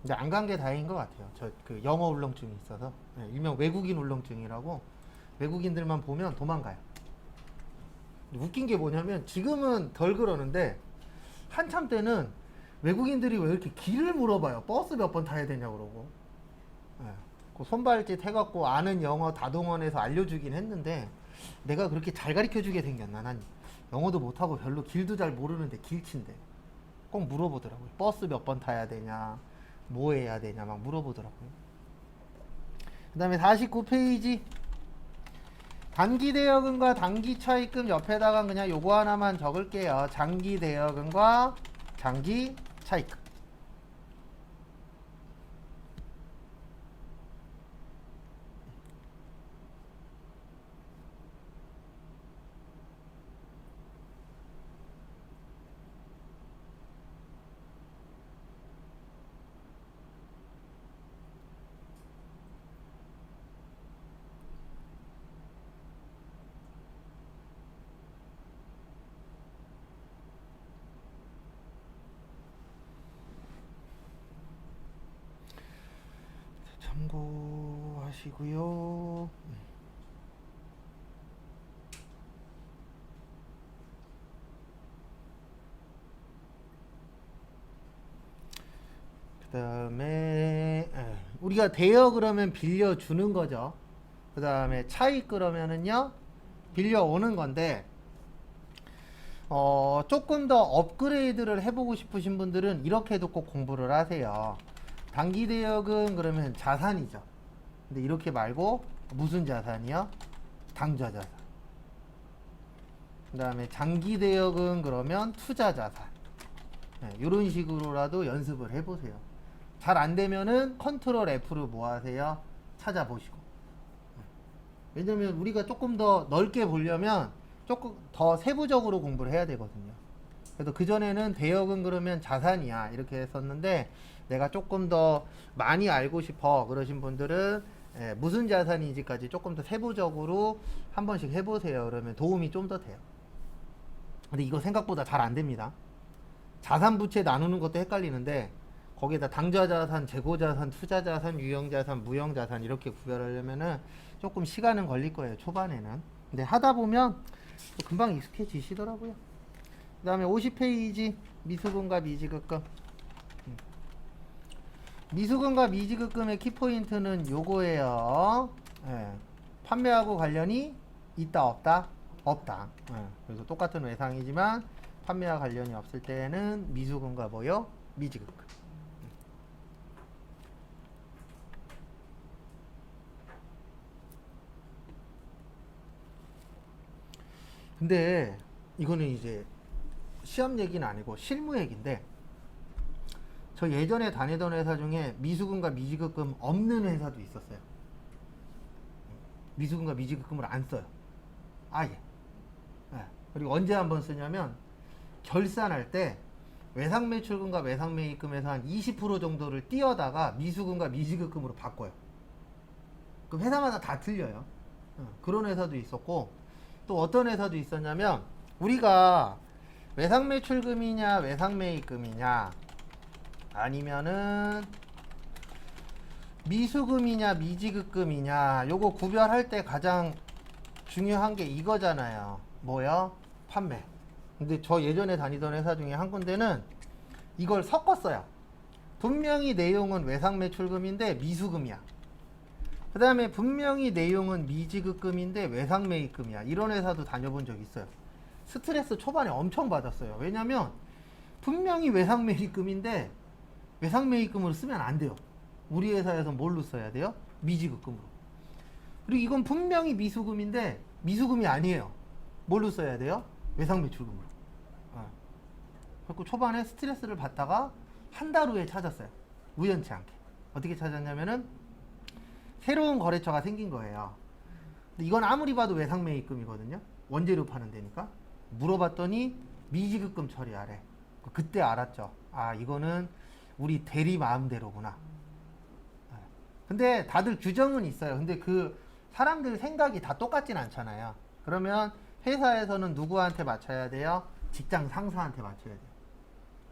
근데 안 간 게 다행인 것 같아요. 저 그 영어 울렁증이 있어서. 네, 일명 외국인 울렁증이라고 외국인들만 보면 도망가요. 웃긴 게 뭐냐면 지금은 덜 그러는데 한참 때는 외국인들이 왜 이렇게 길을 물어봐요. 버스 몇 번 타야 되냐 그러고. 네. 그 손발짓 해갖고 아는 영어 다동원해서 알려주긴 했는데 내가 그렇게 잘 가르쳐주게 생겼나. 난 영어도 못하고 별로 길도 잘 모르는데 길친데 꼭 물어보더라고요. 버스 몇 번 타야 되냐, 뭐 해야 되냐 막 물어보더라고요. 그 다음에 49페이지 단기 대여금과 단기 차입금 옆에다가 그냥 요거 하나만 적을게요. 장기 대여금과 장기 차입금. 참고하시고요. 그 다음에 우리가 대여 그러면 빌려주는 거죠. 그 다음에 차익 그러면은요 빌려오는 건데 조금 더 업그레이드를 해보고 싶으신 분들은 이렇게도 꼭 공부를 하세요. 단기 대여금 그러면 자산이죠. 근데 이렇게 말고 무슨 자산이요? 당좌 자산. 그 다음에 장기 대여금 그러면 투자 자산. 네, 이런 식으로라도 연습을 해보세요. 잘 안되면은 컨트롤 F로 뭐 하세요? 찾아보시고. 왜냐면 우리가 조금 더 넓게 보려면 조금 더 세부적으로 공부를 해야 되거든요. 그래서 그전에는 대여금 그러면 자산이야 이렇게 했었는데 내가 조금 더 많이 알고 싶어 그러신 분들은 무슨 자산인지까지 조금 더 세부적으로 한 번씩 해보세요. 그러면 도움이 좀 더 돼요. 근데 이거 생각보다 잘 안 됩니다. 자산 부채 나누는 것도 헷갈리는데 거기에다 당좌자산, 재고자산, 투자자산, 유형자산, 무형자산 이렇게 구별하려면은 조금 시간은 걸릴 거예요. 초반에는. 근데 하다 보면 금방 익숙해지시더라고요. 그 다음에 50페이지 미수금과 미지급금. 미수금과 미지급금의 키포인트는 요거예요. 예. 판매하고 관련이 있다 없다? 없다. 예. 그래서 똑같은 외상이지만 판매와 관련이 없을 때는 미수금과 뭐요? 미지급금. 근데 이거는 이제 시험 얘기는 아니고 실무 얘기인데 저 예전에 다니던 회사 중에 미수금과 미지급금 없는 회사도 있었어요. 미수금과 미지급금을 안 써요. 아예. 네. 그리고 언제 한번 쓰냐면 결산할 때 외상매출금과 외상매입금에서 한 20% 정도를 띄어다가 미수금과 미지급금으로 바꿔요. 그럼 회사마다 다 틀려요. 그런 회사도 있었고 또 어떤 회사도 있었냐면 우리가 외상매출금이냐 외상매입금이냐 아니면은 미수금이냐 미지급금이냐, 요거 구별할 때 가장 중요한 게 이거잖아요. 뭐요? 판매. 근데 저 예전에 다니던 회사 중에 한 군데는 이걸 섞었어요. 분명히 내용은 외상매출금인데 미수금이야. 그 다음에 분명히 내용은 미지급금인데 외상매입금이야. 이런 회사도 다녀본 적 있어요. 스트레스 초반에 엄청 받았어요. 왜냐면 분명히 외상매입금인데 외상매입금으로 쓰면 안 돼요. 우리 회사에서 뭘로 써야 돼요? 미지급금으로. 그리고 이건 분명히 미수금인데 미수금이 아니에요. 뭘로 써야 돼요? 외상매출금으로. 그래서 초반에 스트레스를 받다가 한 달 후에 찾았어요. 우연치 않게. 어떻게 찾았냐면은 새로운 거래처가 생긴 거예요. 근데 이건 아무리 봐도 외상매입금이거든요. 원재료 파는 데니까. 물어봤더니 미지급금 처리하래. 그때 알았죠. 아, 이거는 우리 대리 마음대로구나. 근데 다들 규정은 있어요. 근데 그 사람들 생각이 다 똑같진 않잖아요. 그러면 회사에서는 누구한테 맞춰야 돼요? 직장 상사한테 맞춰야 돼요.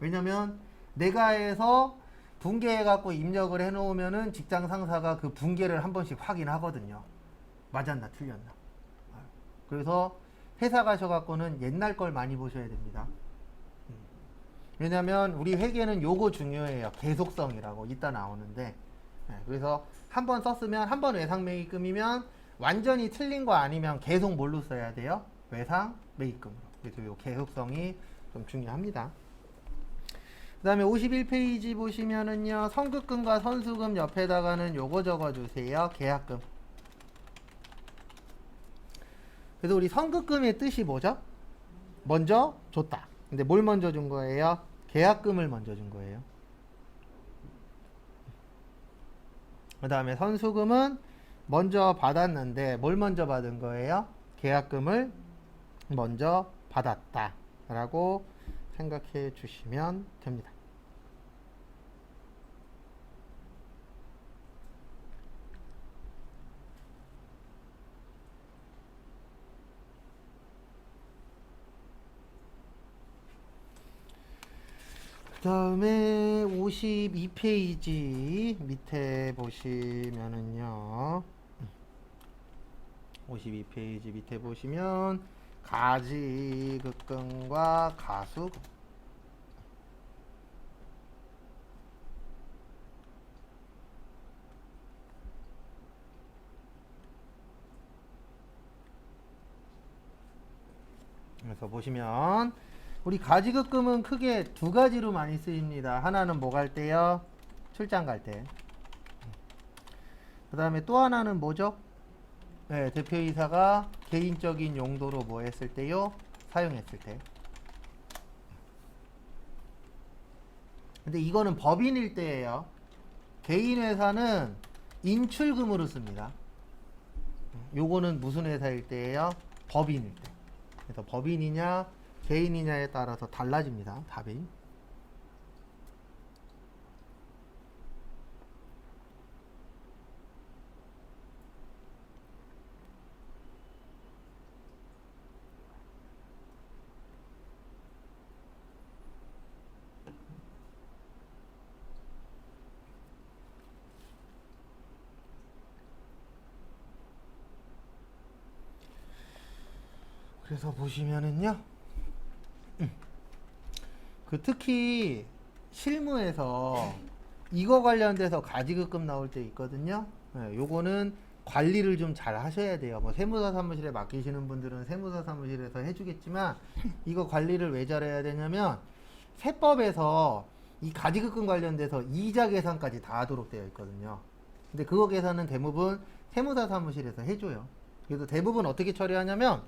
왜냐면 내가 해서 붕괴해갖고 입력을 해놓으면은 직장 상사가 그 붕괴를 한 번씩 확인하거든요. 맞았나 틀렸나. 그래서 회사 가셔갖고는 옛날 걸 많이 보셔야 됩니다. 왜냐면 우리 회계는 요거 중요해요. 계속성이라고 이따 나오는데, 그래서 한 번 썼으면 한 번 외상매입금이면 완전히 틀린 거 아니면 계속 뭘로 써야 돼요? 외상매입금으로. 그래서 요 계속성이 좀 중요합니다. 그 다음에 51페이지 보시면은요, 선급금과 선수금 옆에다가는 요거 적어주세요. 계약금. 그래서 우리 선급금의 뜻이 뭐죠? 먼저 줬다. 근데 뭘 먼저 준 거예요? 계약금을 먼저 준 거예요. 그 다음에 선수금은 먼저 받았는데 뭘 먼저 받은 거예요? 계약금을 먼저 받았다 라고 생각해 주시면 됩니다. 그 다음에 52페이지 밑에 보시면은요, 52페이지 밑에 보시면 가지급금과 가수금. 그래서 보시면 우리 가지급금은 크게 두 가지로 많이 쓰입니다. 하나는 뭐 갈 때요? 출장 갈 때. 그 다음에 또 하나는 뭐죠? 네, 대표이사가 개인적인 용도로 뭐 했을 때요? 사용했을 때. 근데 이거는 법인일 때예요. 개인회사는 인출금으로 씁니다. 요거는 무슨 회사일 때예요? 법인일 때. 그래서 법인이냐 개인이냐에 따라서 달라집니다. 답이. 그래서 보시면은요, 그 특히 실무에서 이거 관련돼서 가지급금 나올 때 있거든요. 네, 요거는 관리를 좀 잘 하셔야 돼요. 뭐 세무사 사무실에 맡기시는 분들은 세무사 사무실에서 해주겠지만 이거 관리를 왜 잘해야 되냐면 세법에서 이 가지급금 관련돼서 이자 계산까지 다 하도록 되어 있거든요. 근데 그거 계산은 대부분 세무사 사무실에서 해줘요. 그래서 대부분 어떻게 처리하냐면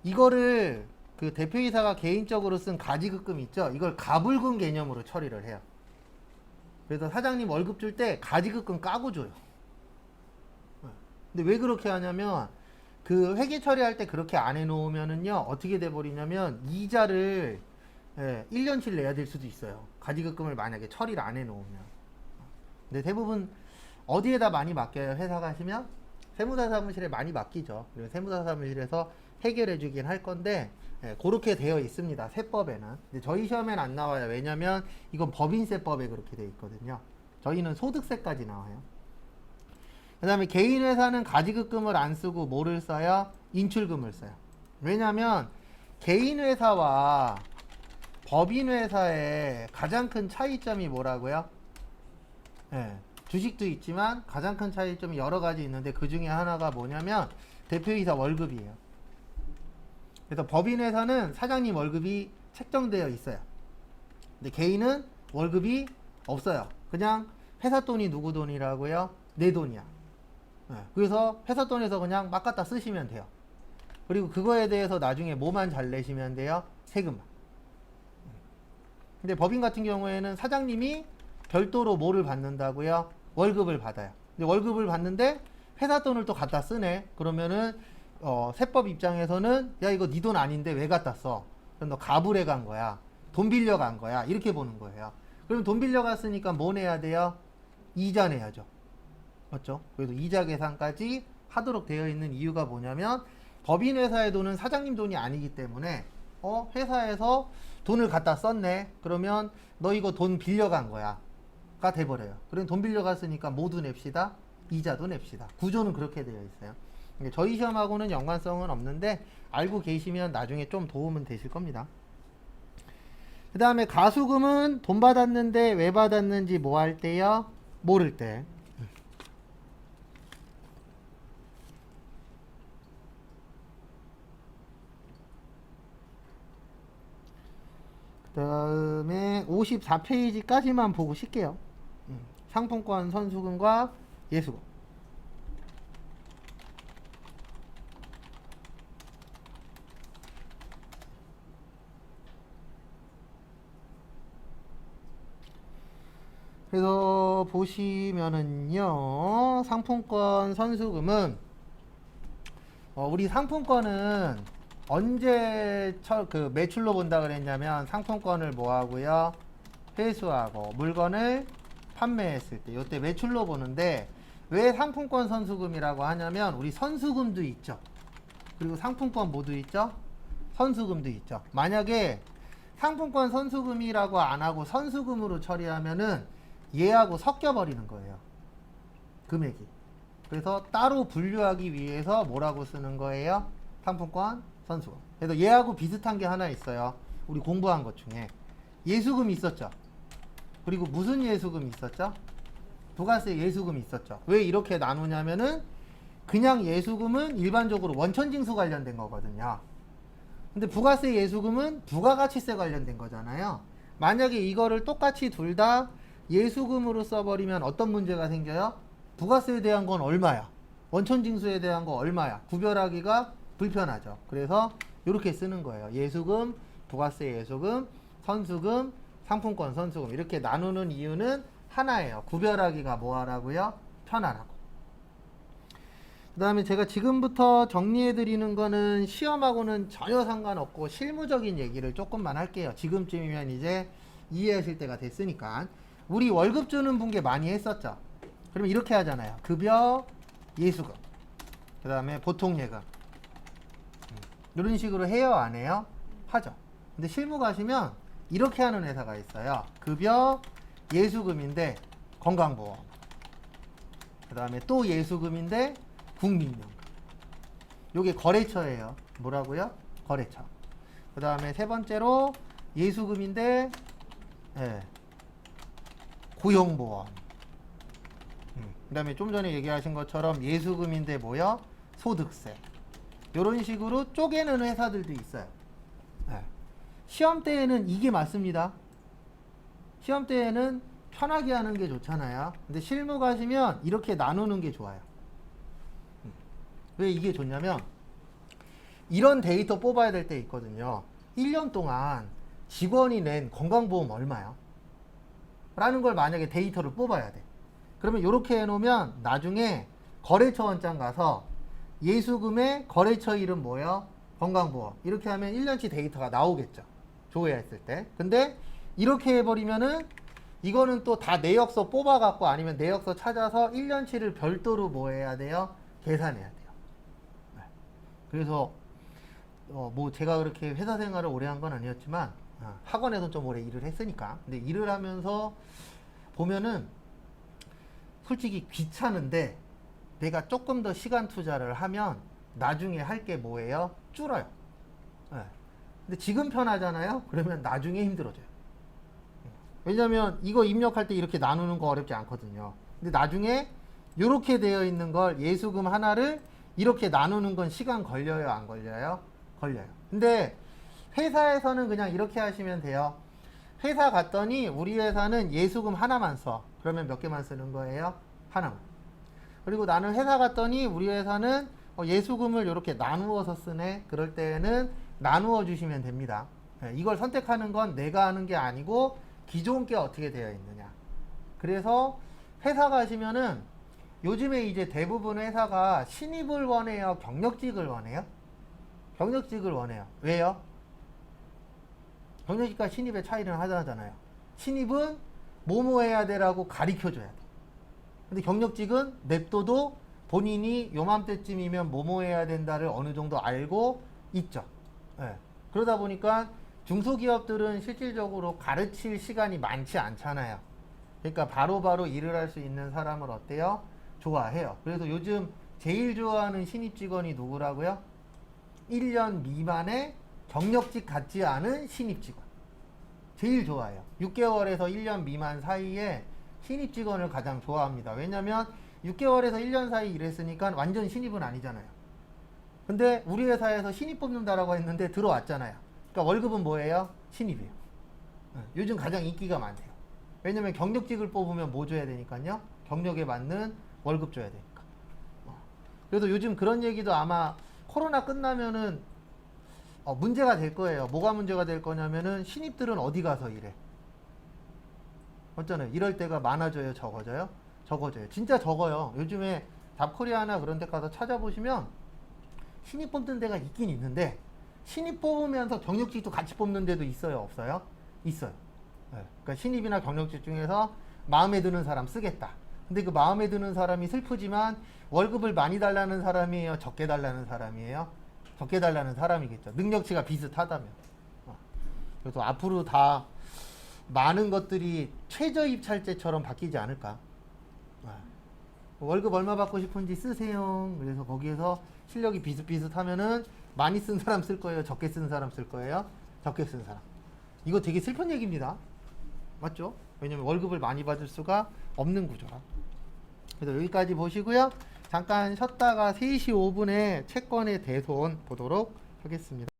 이거를 그 대표이사가 개인적으로 쓴 가지급금 있죠? 이걸 가불금 개념으로 처리를 해요. 그래서 사장님 월급 줄 때 가지급금 까고 줘요. 근데 왜 그렇게 하냐면 그 회계 처리할 때 그렇게 안 해놓으면은요, 어떻게 돼버리냐면 이자를 1년치를 내야 될 수도 있어요. 가지급금을 만약에 처리를 안 해놓으면. 근데 대부분 어디에다 많이 맡겨요? 회사 가시면? 세무사 사무실에 많이 맡기죠. 그래서 세무사 사무실에서 해결해 주긴 할 건데 예, 그렇게 되어 있습니다. 세법에는. 근데 저희 시험엔 안 나와요. 왜냐면 이건 법인세법에 그렇게 되어 있거든요. 저희는 소득세까지 나와요. 그 다음에 개인회사는 가지급금을 안 쓰고 뭐를 써요? 인출금을 써요. 왜냐면 개인회사와 법인회사의 가장 큰 차이점이 뭐라고요? 예, 주식도 있지만 가장 큰 차이점이 여러 가지 있는데 그 중에 하나가 뭐냐면 대표이사 월급이에요. 그래서 법인회사는 사장님 월급이 책정되어 있어요. 근데 개인은 월급이 없어요. 그냥 회사 돈이 누구 돈이라고요? 내 돈이야. 그래서 회사 돈에서 그냥 막 갖다 쓰시면 돼요. 그리고 그거에 대해서 나중에 뭐만 잘 내시면 돼요? 세금만. 근데 법인 같은 경우에는 사장님이 별도로 뭐를 받는다고요? 월급을 받아요. 근데 월급을 받는데 회사 돈을 또 갖다 쓰네. 그러면은 세법 입장에서는 야 이거 네 돈 아닌데 왜 갖다 써? 그럼 너 가불해 간 거야. 돈 빌려 간 거야. 이렇게 보는 거예요. 그럼 돈 빌려 갔으니까 뭐 내야 돼요? 이자 내야죠. 맞죠? 그래서 이자 계산까지 하도록 되어 있는 이유가 뭐냐면 법인 회사의 돈은 사장님 돈이 아니기 때문에 회사에서 돈을 갖다 썼네. 그러면 너 이거 돈 빌려간 거야. 가 돼버려요. 그럼 돈 빌려갔으니까 모두 냅시다. 이자도 냅시다. 구조는 그렇게 되어 있어요. 저희 시험하고는 연관성은 없는데 알고 계시면 나중에 좀 도움은 되실 겁니다. 그 다음에 가수금은 돈 받았는데 왜 받았는지 뭐 할 때요? 모를 때. 그 다음에 54페이지까지만 보고 쉴게요. 상품권 선수금과 예수금. 그래서 보시면은요, 상품권 선수금은 우리 상품권은 언제 그 매출로 본다 그랬냐면 상품권을 뭐 하고요? 회수하고 물건을 판매했을 때 이때 매출로 보는데 왜 상품권 선수금이라고 하냐면 우리 선수금도 있죠. 그리고 상품권 뭐도 있죠? 선수금도 있죠. 만약에 상품권 선수금이라고 안 하고 선수금으로 처리하면은 얘하고 섞여 버리는 거예요. 금액이. 그래서 따로 분류하기 위해서 뭐라고 쓰는 거예요? 상품권 선수금. 그래서 얘하고 비슷한 게 하나 있어요. 우리 공부한 것 중에 예수금 있었죠. 그리고 무슨 예수금 있었죠? 부가세 예수금 있었죠. 왜 이렇게 나누냐면은 그냥 예수금은 일반적으로 원천징수 관련된 거거든요. 근데 부가세 예수금은 부가가치세 관련된 거잖아요. 만약에 이거를 똑같이 둘 다 예수금으로 써버리면 어떤 문제가 생겨요? 부가세에 대한 건 얼마야? 원천징수에 대한 거 얼마야? 구별하기가 불편하죠. 그래서 이렇게 쓰는 거예요. 예수금, 부가세 예수금, 선수금, 상품권 선수금 이렇게 나누는 이유는 하나예요. 구별하기가 뭐하라고요? 편하라고. 그 다음에 제가 지금부터 정리해 드리는 거는 시험하고는 전혀 상관없고 실무적인 얘기를 조금만 할게요. 지금쯤이면 이제 이해하실 때가 됐으니까. 우리 월급 주는 분께 많이 했었죠. 그러면 이렇게 하잖아요. 급여, 예수금, 그 다음에 보통예금. 이런 식으로 해요, 안 해요? 하죠. 근데 실무 가시면 이렇게 하는 회사가 있어요. 급여, 예수금인데 건강보험. 그 다음에 또 예수금인데 국민연금. 요게 거래처예요. 뭐라고요? 거래처. 그 다음에 세 번째로 예수금인데 고용보험. 그 다음에 좀 전에 얘기하신 것처럼 예수금인데 뭐요? 소득세. 요런 식으로 쪼개는 회사들도 있어요. 시험 때에는 이게 맞습니다. 시험 때에는 편하게 하는 게 좋잖아요. 근데 실무 가시면 이렇게 나누는 게 좋아요. 왜 이게 좋냐면 이런 데이터 뽑아야 될 때 있거든요. 1년 동안 직원이 낸 건강보험 얼마야? 라는 걸 만약에 데이터를 뽑아야 돼. 그러면 이렇게 해놓으면 나중에 거래처 원장 가서 예수금의 거래처 이름 뭐예요? 건강보험. 이렇게 하면 1년치 데이터가 나오겠죠. 조회했을 때. 근데 이렇게 해버리면은 이거는 또 다 내역서 뽑아갖고 아니면 내역서 찾아서 1년치를 별도로 뭐 해야 돼요? 계산해야 돼요. 그래서 뭐 제가 그렇게 회사 생활을 오래 한 건 아니었지만 학원에서 좀 오래 일을 했으니까. 근데 일을 하면서 보면은 솔직히 귀찮은데 내가 조금 더 시간 투자를 하면 나중에 할 게 뭐예요? 줄어요. 예. 근데 지금 편하잖아요? 그러면 나중에 힘들어져요. 왜냐면 이거 입력할 때 이렇게 나누는 거 어렵지 않거든요. 근데 나중에 이렇게 되어 있는 걸 예수금 하나를 이렇게 나누는 건 시간 걸려요? 안 걸려요? 걸려요. 근데 회사에서는 그냥 이렇게 하시면 돼요. 회사 갔더니 우리 회사는 예수금 하나만 써. 그러면 몇 개만 쓰는 거예요? 하나만. 그리고 나는 회사 갔더니 우리 회사는 예수금을 이렇게 나누어서 쓰네. 그럴 때는 나누어 주시면 됩니다. 이걸 선택하는 건 내가 하는 게 아니고 기존 게 어떻게 되어 있느냐. 그래서 회사 가시면은 요즘에 이제 대부분 회사가 신입을 원해요? 경력직을 원해요? 경력직을 원해요. 왜요? 경력직과 신입의 차이는 하잖아요. 신입은 뭐뭐 해야 되라고 가르쳐 줘야 돼. 근데 경력직은 냅둬도 본인이 요맘때쯤이면 뭐뭐 해야 된다를 어느 정도 알고 있죠. 예. 그러다 보니까 중소기업들은 실질적으로 가르칠 시간이 많지 않잖아요. 그러니까 바로바로 일을 할 수 있는 사람을 어때요? 좋아해요. 그래서 요즘 제일 좋아하는 신입 직원이 누구라고요? 1년 미만의 경력직 같지 않은 신입 직원. 제일 좋아해요. 6개월에서 1년 미만 사이에 신입 직원을 가장 좋아합니다. 왜냐면 6개월에서 1년 사이 일했으니까 완전 신입은 아니잖아요. 근데 우리 회사에서 신입 뽑는다라고 했는데 들어왔잖아요. 그러니까 월급은 뭐예요? 신입이에요. 요즘 가장 인기가 많대요. 왜냐면 경력직을 뽑으면 뭐 줘야 되니까요? 경력에 맞는 월급 줘야 되니까. 그래서 요즘 그런 얘기도 아마 코로나 끝나면은 문제가 될 거예요. 뭐가 문제가 될 거냐면은 신입들은 어디 가서 일해? 어쩌나요? 이럴 때가 많아져요? 적어져요? 적어져요. 진짜 적어요. 요즘에 잡코리아나 그런 데 가서 찾아보시면 신입 뽑는 데가 있긴 있는데 신입 뽑으면서 경력직도 같이 뽑는 데도 있어요? 없어요? 있어요. 네. 그러니까 신입이나 경력직 중에서 마음에 드는 사람 쓰겠다. 근데 그 마음에 드는 사람이 슬프지만 월급을 많이 달라는 사람이에요? 적게 달라는 사람이에요? 적게 달라는 사람이겠죠. 능력치가 비슷하다면. 그래서 앞으로 다 많은 것들이 최저 입찰제처럼 바뀌지 않을까. 월급 얼마 받고 싶은지 쓰세요. 그래서 거기에서 실력이 비슷비슷하면은 많이 쓴 사람 쓸 거예요? 적게 쓴 사람 쓸 거예요? 적게 쓴 사람. 이거 되게 슬픈 얘기입니다. 맞죠? 왜냐면 월급을 많이 받을 수가 없는 구조라. 그래서 여기까지 보시고요. 잠깐 쉬었다가 3시 5분에 채권의 대손 보도록 하겠습니다.